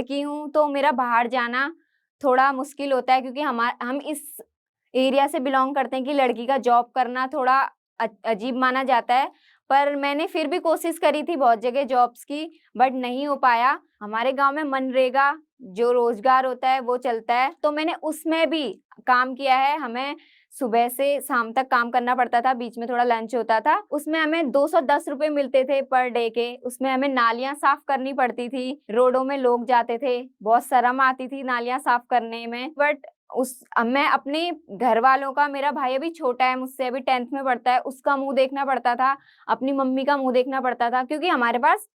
लड़की हूँ तो मेरा बाहर जाना थोड़ा मुश्किल होता है, क्योंकि हम इस एरिया से बिलॉन्ग करते हैं कि लड़की का जॉब करना थोड़ा अजीब माना जाता है। पर मैंने फिर भी कोशिश करी थी बहुत जगह जॉब्स की, बट नहीं हो पाया। हमारे गाँव में मनरेगा जो रोजगार होता है वो चलता है, तो मैंने उसमें भी काम किया है। हमें सुबह से शाम तक काम करना पड़ता था, बीच में थोड़ा लंच होता था। उसमें हमें 210 रुपए मिलते थे पर डे के। उसमें हमें नालियाँ साफ करनी पड़ती थी, रोडों में लोग जाते थे, बहुत शर्म आती थी नालियाँ साफ करने में। बट मैं अपने घर वालों का, मेरा भाई अभी छोटा है मुझसे, अभी 10th में पढ़ता है, उसका मुँह देखना पड़ता था, अपनी मम्मी का मुँह देखना पड़ता था, क्योंकि हमारे पास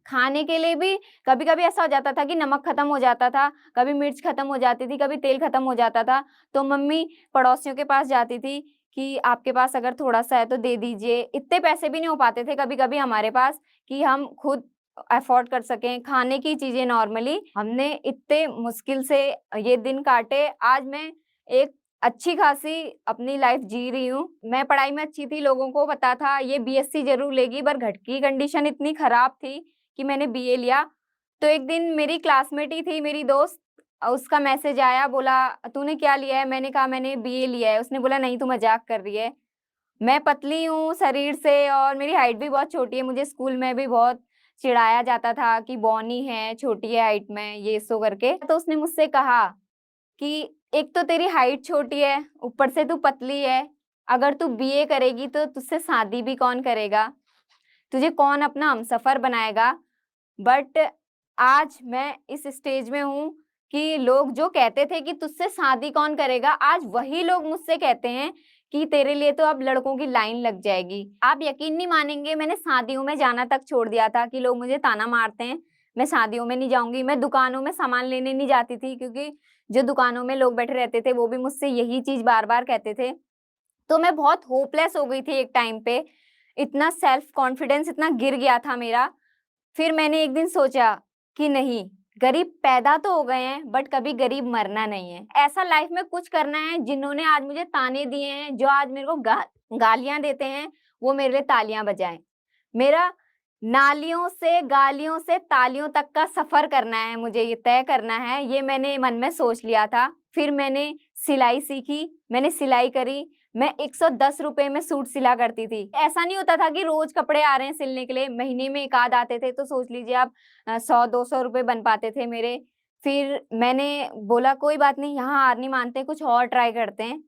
खाने के लिए भी कभी-कभी ऐसा हो जाता था कि नमक खत्म हो जाता था, कभी मिर्च खत्म हो जाती थी, कभी तेल खत्म हो जाता था। तो मम्मी पड़ोसियों के पास जाती थी कि आपके पास अगर थोड़ा-सा है तो दे दीजिए। इतने पैसे भी नहीं हो पाते थे कभी-कभी हमारे पास कि हम खुद अफ़ोर्ड कर सकें खाने की चीज़ें नॉर्मली। हमने इतने मुश्किल से ये दिन काटे। आज मैं एक अच्छी-खासी अपनी लाइफ़ जी रही हूँ। मैं पढ़ाई में अच्छी थी, लोगों को पता था ये बीएससी ज़रूर लेगी, पर घर की कंडीशन इतनी खराब थी कि मैंने बीए लिया। तो एक दिन मेरी क्लासमेट ही थी, मेरी दोस्त, उसका मैसेज आया, बोला तूने क्या लिया है? मैंने कहा मैंने बीए लिया है। उसने बोला नहीं तू मज़ाक कर रही है। मैं पतली हूँ शरीर से और मेरी हाइट भी बहुत छोटी है। मुझे स्कूल में भी बहुत चिढ़ाया जाता था कि बौनी है, छोटी है हाइट में, ये सो करके। तो उसने मुझसे कहा कि एक तो तेरी हाइट छोटी है, ऊपर से तू पतली है, अगर तू बीए करेगी तो तुझसे शादी भी कौन करेगा? तुझे कौन अपना हमसफ़र बनाएगा? बट आज मैं इस स्टेज में हूँ कि लोग जो कहते थे कि तुझसे शादी कौन करेगा, आज वही लोग मुझसे कहते हैं कि तेरे लिए तो अब लड़कों की लाइन लग जाएगी। आप यकीन नहीं मानेंगे, मैंने शादियों में जाना तक छोड़ दिया था कि लोग मुझे ताना मारते हैं, मैं शादियों में नहीं जाऊँगी। मैं दुकानों में सामान लेने नहीं जाती थी, क्योंकि जो दुकानों में लोग बैठे रहते थे, वो भी मुझसे यही चीज़ बार-बार कहते थे। तो मैं बहुत होपलेस हो गई थी एक टाइम पे, इतना सेल्फ कॉन्फिडेंस इतना गिर गया था मेरा। फिर मैंने एक दिन सोचा कि नहीं, गरीब पैदा तो हो गए हैं बट कभी गरीब मरना नहीं है। ऐसा लाइफ में कुछ करना है, जिन्होंने आज मुझे ताने दिए हैं, जो आज मेरे को गालियाँ देते हैं, वो मेरे लिए तालियाँ बजाएँ। मेरा नालियों से, गालियों से तालियों तक का सफ़र करना है, मुझे ये तय करना है, ये मैंने मन में सोच लिया था। फिर मैंने सिलाई सीखी, मैंने सिलाई करी। मैं 110 रुपए में सूट सिला करती थी। ऐसा नहीं होता था कि रोज़ कपड़े आ रहे हैं सिलने के लिए, महीने में 1 आध आते थे, तो सोच लीजिए आप 100-200 रुपए बन पाते थे मेरे। फिर मैंने बोला कोई बात नहीं, यहाँ हार नहीं मानते, कुछ और ट्राई करते हैं।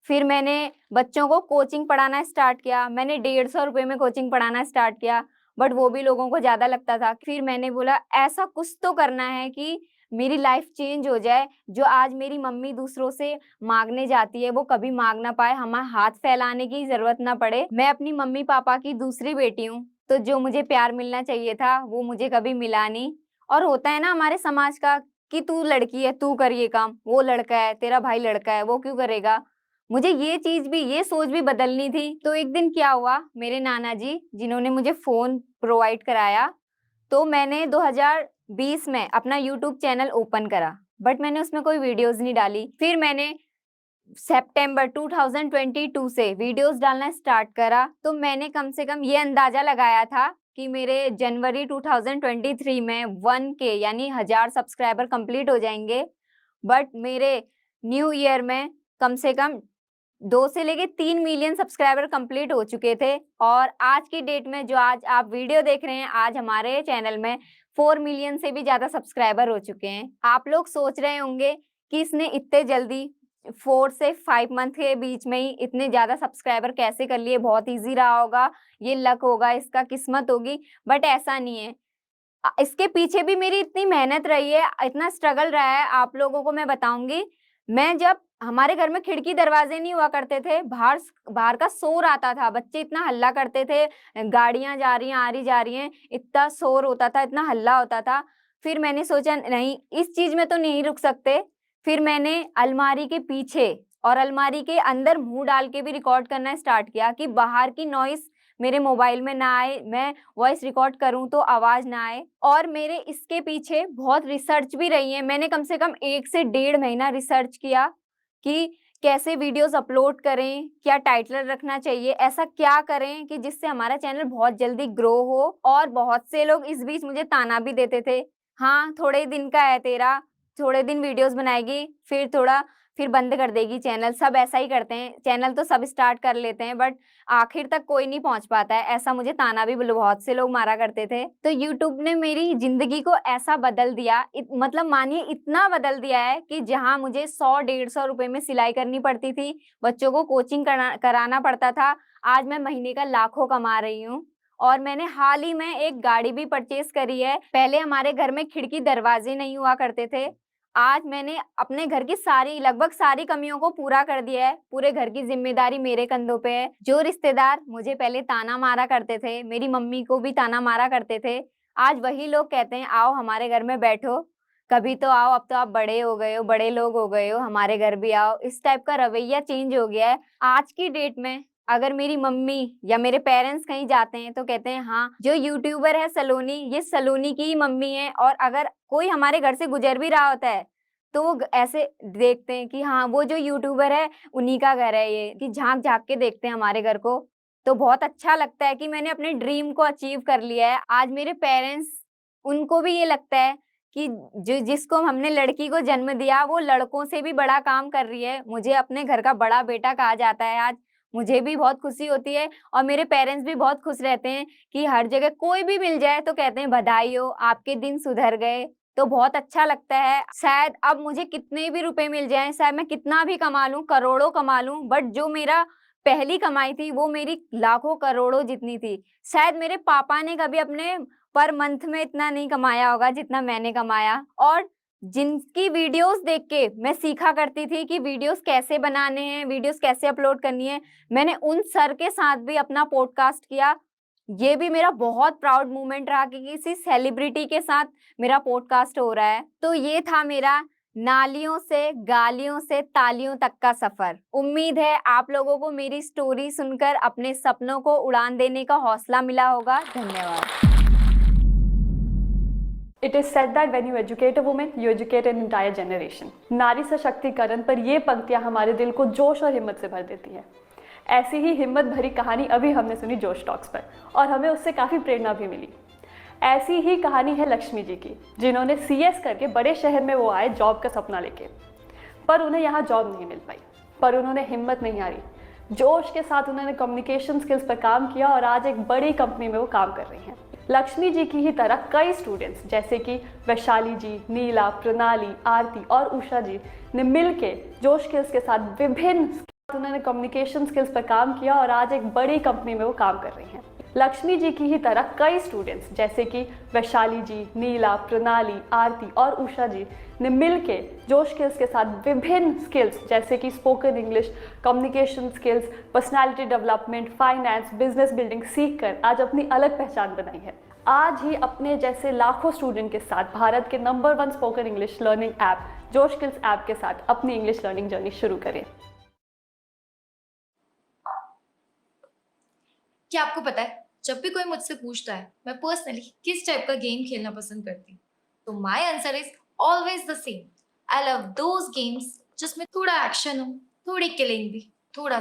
फिर मैंने बच्चों को कोचिंग पढ़ाना स्टार्ट किया। मैंने 150 रुपए में कोचिंग पढ़ाना स्टार्ट किया, बट वो भी लोगों को ज़्यादा लगता था। फिर मैंने बोला ऐसा कुछ तो करना है कि मेरी लाइफ़ चेंज हो जाए, जो आज मेरी मम्मी दूसरों से माँगने जाती है, वो कभी माँग ना पाए, हमें हाथ फैलाने की ज़रूरत ना पड़े। मैं अपनी मम्मी-पापा की दूसरी बेटी हूँ, तो जो मुझे प्यार मिलना चाहिए था, वो मुझे कभी मिला नहीं। और होता है ना हमारे समाज का कि तू लड़की है, तू कर ये काम, वो लड़का है, तेरा भाई लड़का है, वो क्यों करेगा? मुझे ये चीज़ भी, ये सोच भी बदलनी थी। तो एक दिन क्या हुआ, मेरे नाना जी, जिन्होंने मुझे फ़ोन प्रोवाइड कराया, तो मैंने 2020 में अपना यूट्यूब चैनल ओपन करा, बट मैंने उसमें कोई वीडियोज़ नहीं डाली। फिर मैंने सितंबर 2022 से वीडियोज़ डालना स्टार्ट करा, तो मैंने कम से कम ये अंदाज़ा लगाया था कि मेरे जनवरी 2023 में 1 के यानी 1000 सब्सक्राइबर कंप्लीट हो जाएँगे। बट मेरे न्यू ईयर में कम से कम 2 से लेके 3 मिलियन सब्सक्राइबर कंप्लीट हो चुके थे, और आज की डेट में जो आज आप वीडियो देख रहे हैं, आज हमारे चैनल में 4 मिलियन से भी ज़्यादा सब्सक्राइबर हो चुके हैं। आप लोग सोच रहे होंगे कि इसने इतने जल्दी 4 से 5 मंथ के बीच में ही इतने ज़्यादा सब्सक्राइबर कैसे कर लिए, बहुत ईज़ी रहा होगा, ये लक होगा, इसका किस्मत होगी, बट ऐसा नहीं है। इसके पीछे भी मेरी इतनी मेहनत रही है, इतना स्ट्रगल रहा है, आप लोगों को मैं बताऊँगी। मैं जब हमारे घर में खिड़की दरवाजे नहीं हुआ करते थे, बाहर का शोर आता था, बच्चे इतना हल्ला करते थे, गाड़ियाँ जा रही हैं, आ रही जा रही हैं, इतना शोर होता था, इतना हल्ला होता था। फिर मैंने सोचा नहीं, इस चीज़ में तो नहीं रुक सकते। फिर मैंने अलमारी के पीछे और अलमारी के अंदर मुँह डाल के भी रिकॉर्ड करना स्टार्ट किया कि बाहर की नॉइज़ मेरे मोबाइल में ना आए, मैं वॉइस रिकॉर्ड करूँ तो आवाज़ ना आए। और मेरे इसके पीछे बहुत रिसर्च भी रही है। मैंने कम से कम 1 से डेढ़ महीना रिसर्च किया कि कैसे वीडियोज़ अपलोड करें, क्या टाइटल रखना चाहिए, ऐसा क्या करें कि जिससे हमारा चैनल बहुत जल्दी ग्रो हो। और बहुत से लोग इस बीच मुझे ताना भी देते थे, हाँ, थोड़े ही दिन का है तेरा, थोड़े दिन वीडियोज़ बनाएगी, फिर बंद कर देगी चैनल, सब ऐसा ही करते हैं। चैनल तो सब स्टार्ट कर लेते हैं बट आखिर तक कोई नहीं पहुँच पाता है, ऐसा मुझे ताना भी बहुत से लोग मारा करते थे। तो यूट्यूब ने मेरी ज़िंदगी को ऐसा बदल दिया, मतलब मानिए इतना बदल दिया है कि जहाँ मुझे 100 डेढ़ सौ रुपए में सिलाई करनी पड़ती थी, बच्चों को कोचिंग कराना पड़ता था, आज मैं महीने का लाखों कमा रही हूँ। और मैंने हाल ही में एक गाड़ी भी परचेज़ करी है। पहले हमारे घर में खिड़की दरवाजे नहीं हुआ करते थे। आज मैंने अपने घर की लगभग सारी कमियों को पूरा कर दिया है। पूरे घर की ज़िम्मेदारी मेरे कंधों पे है। जो रिश्तेदार मुझे पहले ताना मारा करते थे, मेरी मम्मी को भी ताना मारा करते थे, आज वही लोग कहते हैं आओ हमारे घर में बैठो, कभी तो आओ, अब तो आप बड़े हो गए हो, बड़े लोग हो गए हो, हमारे घर भी आओ। इस टाइप का रवैया चेंज हो गया है। आज की डेट में अगर मेरी मम्मी या मेरे पेरेंट्स कहीं जाते हैं तो कहते हैं हाँ, जो यूट्यूबर है सलोनी, ये सलोनी की ही मम्मी है। और अगर कोई हमारे घर से गुजर भी रहा होता है, तो वो ऐसे देखते हैं कि हाँ, वो जो यूट्यूबर है उन्हीं का घर है ये, कि झाँक-झाँक के देखते हैं हमारे घर को। तो बहुत अच्छा लगता है कि मैंने अपने ड्रीम को अचीव कर लिया है। आज मेरे पेरेंट्स, उनको भी ये लगता है कि जिसको हमने लड़की को जन्म दिया, वो लड़कों से भी बड़ा काम कर रही है। मुझे अपने घर का बड़ा बेटा कहा जाता है आज। मुझे भी बहुत खुशी होती है और मेरे पेरेंट्स भी बहुत खुश रहते हैं कि हर जगह कोई भी मिल जाए तो कहते हैं बधाई हो, आपके दिन सुधर गए। तो बहुत अच्छा लगता है। शायद अब मुझे कितने भी रुपए मिल जाएँ, शायद मैं कितना भी कमा लूँ, करोड़ों कमा लूँ, बट जो मेरा पहली कमाई थी वो मेरी लाखों करोड़ों जितनी थी। शायद मेरे पापा ने कभी अपने पर मंथ में इतना नहीं कमाया होगा जितना मैंने कमाया। और जिनकी वीडियोज़ देख के मैं सीखा करती थी कि वीडियोज़ कैसे बनाने हैं, वीडियोज़ कैसे अपलोड करनी है, मैंने उन सर के साथ भी अपना पॉडकास्ट किया। ये भी मेरा बहुत प्राउड मोमेंट रहा कि किसी सेलिब्रिटी के साथ मेरा पॉडकास्ट हो रहा है। तो ये था मेरा नालियों से, गालियों से, तालियों तक का सफ़र। उम्मीद है आप लोगों को मेरी स्टोरी सुनकर अपने सपनों को उड़ान देने का हौसला मिला होगा। धन्यवाद। It is said that when you educate a woman, you educate an entire generation. नारी सशक्तिकरण पर ये पंक्तियाँ हमारे दिल को जोश और हिम्मत से भर देती हैं। ऐसी ही हिम्मत भरी कहानी अभी हमने सुनी जोश टॉक्स पर और हमें उससे काफ़ी प्रेरणा भी मिली। ऐसी ही कहानी है लक्ष्मी जी की, जिन्होंने CS करके बड़े शहर में वो आए जॉब का सपना लेके, पर उन्हें यहाँ जॉब नहीं मिल पाई। पर उन्होंने हिम्मत नहीं हारी, जोश के साथ उन्होंने कम्युनिकेशन स्किल्स पर काम किया और आज एक बड़ी कंपनी में वो काम कर रही हैं। लक्ष्मी जी की ही तरह कई स्टूडेंट्स जैसे कि वैशाली जी, नीला, प्रणाली, आरती और उषा जी ने मिलके जोश स्किल्स के साथ उन्होंने कम्युनिकेशन स्किल्स पर काम किया और आज एक बड़ी कंपनी में वो काम कर रही हैं। लक्ष्मी जी की ही तरह कई स्टूडेंट्स जैसे कि वैशाली जी, नीला, प्रणाली, आरती और उषा जी ने मिलके जोश स्किल्स के साथ विभिन्न स्किल्स जैसे कि spoken English, communication skills, personality development, finance, business building सीखकर आज अपनी अलग पहचान बनाई है। आज ही अपने जैसे लाखों स्टूडेंट के साथ भारत के number 1 spoken English learning app जोश स्किल्स ऐप के साथ अपनी इंग्लिश लर्निंग जर्नी शुरू करें। क्या आपको पता है, जब भी कोई मुझसे पूछता है मैं पर्सनली किस टाइप का गेम खेलना पसंद करती हूँ, तो my answer is always the same. I love those games जिसमें थोड़ा एक्शन हो, थोड़ी किलिंग भी, थोड़ा